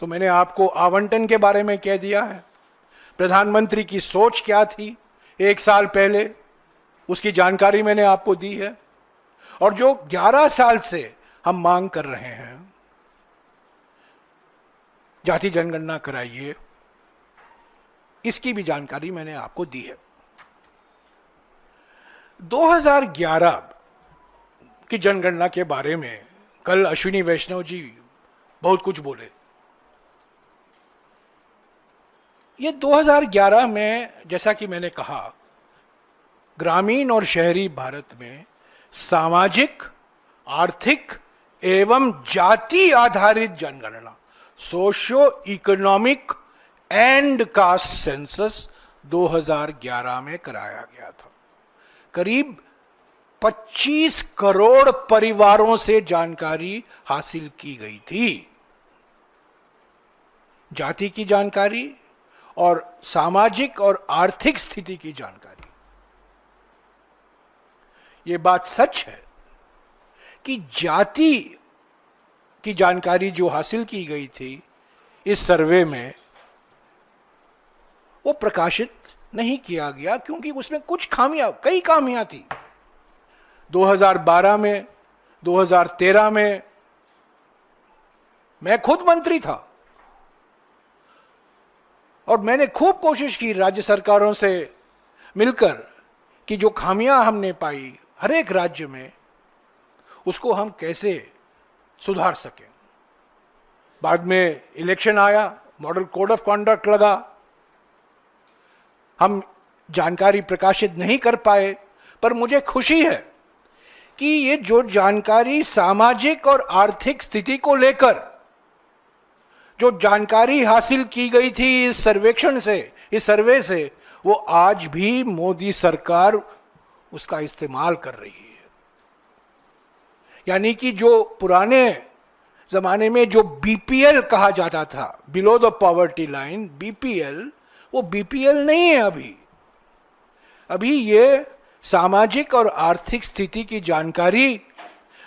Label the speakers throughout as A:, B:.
A: तो मैंने आपको आवंटन के बारे में कह दिया है, प्रधानमंत्री की सोच क्या थी 1 साल पहले, उसकी जानकारी मैंने आपको दी है। और जो 11 साल से हम मांग कर रहे हैं, जाति जनगणना कराइए, इसकी भी जानकारी मैंने आपको दी है। 2011 की जनगणना के बारे में कल अश्विनी वैष्णव जी बहुत कुछ बोले। ये 2011 में, जैसा कि मैंने कहा, ग्रामीण और शहरी भारत में सामाजिक, आर्थिक एवं जाति आधारित जनगणना, socio economic and caste census 2011 में कराया गया था। करीब 25 करोड़ परिवारों से जानकारी हासिल की गई थी। जाति की जानकारी और सामाजिक और आर्थिक स्थिति की जानकारी। यह बात सच है कि जाति की जानकारी जो हासिल की गई थी इस सर्वे में, वो प्रकाशित नहीं किया गया क्योंकि उसमें कुछ कई खामियां थी। 2012 में, 2013 में मैं खुद मंत्री था और मैंने खूब कोशिश की राज्य सरकारों से मिलकर कि जो खामियां हमने पाई हर एक राज्य में, उसको हम कैसे सुधार सकें। बाद में इलेक्शन आया, मॉडल कोड ऑफ कॉन्डक्ट लगा, हम जानकारी प्रकाशित नहीं कर पाए। पर मुझे खुशी है कि ये जो जानकारी सामाजिक और आर्थिक स्थिति को लेकर जो जानकारी हासिल की गई थी इस सर्वेक्षण से, इस सर्वे से, वो आज भी मोदी सरकार उसका इस्तेमाल कर रही है। यानी कि जो पुराने जमाने में जो बीपीएल कहा जाता था, below the poverty line, BPL, वो बीपीएल नहीं है अभी ये सामाजिक और आर्थिक स्थिति की जानकारी,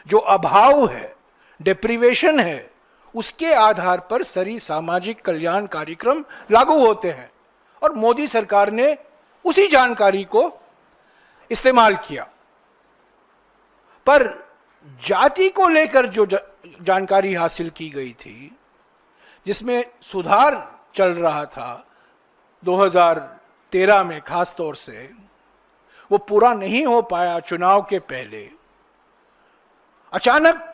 A: जो अभाव है, डेप्रिवेशन है, उसके आधार पर सारी सामाजिक कल्याण कार्यक्रम लागू होते हैं। और मोदी सरकार ने उसी जानकारी को इस्तेमाल किया। पर जाति को लेकर जो जानकारी हासिल की गई थी, जिसमें सुधार चल रहा था 2013 में खास तौर से, वो पूरा नहीं हो पाया चुनाव के पहले। अचानक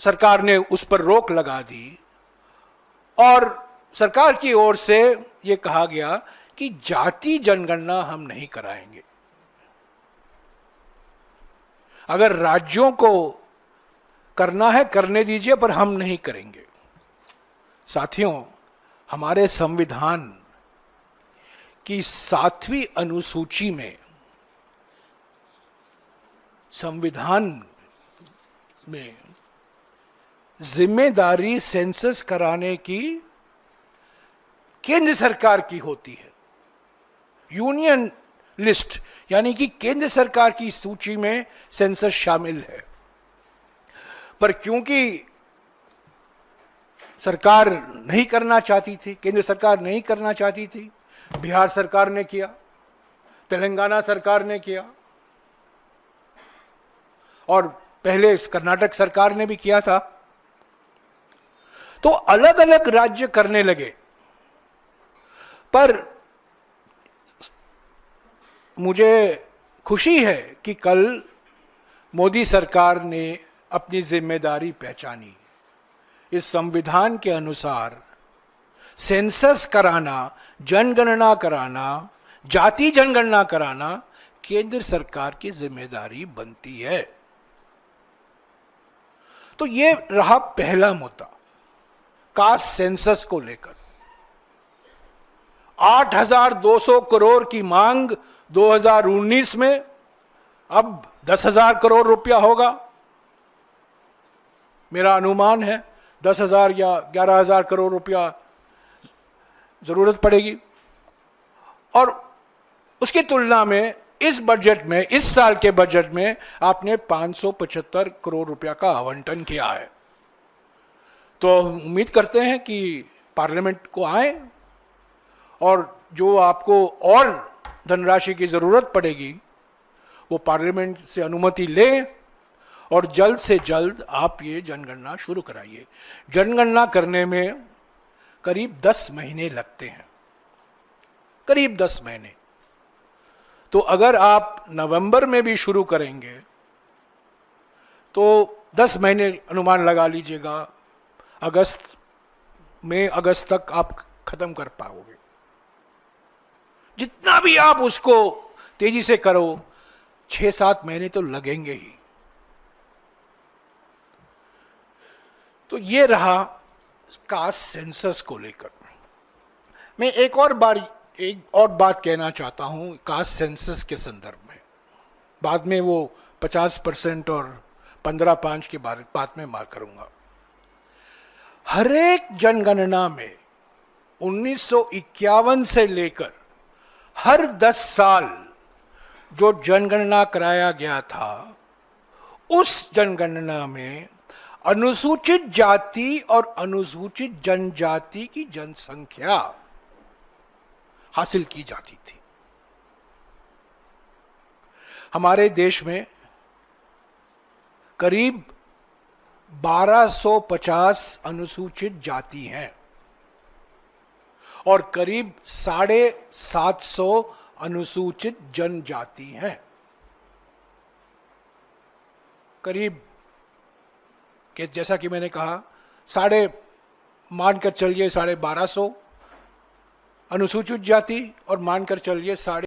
A: सरकार ने उस पर रोक लगा दी और सरकार की ओर से ये कहा गया कि जाति जनगणना हम नहीं कराएंगे। अगर राज्यों को करना है करने दीजिए, पर हम नहीं करेंगे। साथियों, हमारे संविधान की 7वीं अनुसूची में, संविधान में जिम्मेदारी सेंसस कराने की केंद्र सरकार की होती है। यूनियन लिस्ट, यानी कि केंद्र सरकार की सूची में सेंसस शामिल है। पर क्योंकि सरकार नहीं करना चाहती थी, केंद्र सरकार नहीं करना चाहती थी, बिहार सरकार ने किया, तेलंगाना सरकार ने किया और पहले कर्नाटक सरकार ने भी किया था, तो अलग अलग राज्य करने लगे। पर मुझे खुशी है कि कल मोदी सरकार ने अपनी जिम्मेदारी पहचानी। इस संविधान के अनुसार सेंसस कराना, जनगणना कराना, जाति जनगणना कराना केंद्र सरकार की जिम्मेदारी बनती है। तो ये रहा पहला मुद्दा, कास्ट सेंसस को लेकर। 8,200 करोड़ की मांग 2019 में, अब 10,000 करोड़ रुपया होगा। मेरा अनुमान है 10,000 या 11,000 करोड़ रुपया जरूरत पड़ेगी। और उसकी तुलना में इस बजट में, इस साल के बजट में आपने 575 करोड़ रुपया का आवंटन किया है। तो उम्मीद करते हैं कि पार्लियामेंट को आए और जो आपको और धनराशि की जरूरत पड़ेगी वो पार्लियामेंट से अनुमति ले और जल्द से जल्द आप ये जनगणना शुरू कराइए। जनगणना करने में करीब 10 महीने लगते हैं, करीब 10 महीने। तो अगर आप नवंबर में भी शुरू करेंगे तो 10 महीने अनुमान लगा लीजिएगा, अगस्त तक आप खत्म कर पाओगे। जितना भी आप उसको तेजी से करो 6-7 महीने तो लगेंगे ही। तो ये रहा कास्ट सेंसस को लेकर। मैं एक और बात कहना चाहता हूं कास्ट सेंसस के संदर्भ में, बाद में वो 50% और 15-5 के बात में मार करूंगा। हर एक जनगणना में 1951 से लेकर हर 10 साल जो जनगणना कराया गया था, उस जनगणना में अनुसूचित जाति और अनुसूचित जनजाति की जनसंख्या हासिल की जाती थी। हमारे देश में करीब 1250 अनुसूचित जाति हैं और करीब 750 अनुसूचित जनजाति हैं। करीब कि जैसा कि मैंने कहा मानकर चलिए 1250 अनुसूचित जाति और मानकर चलिए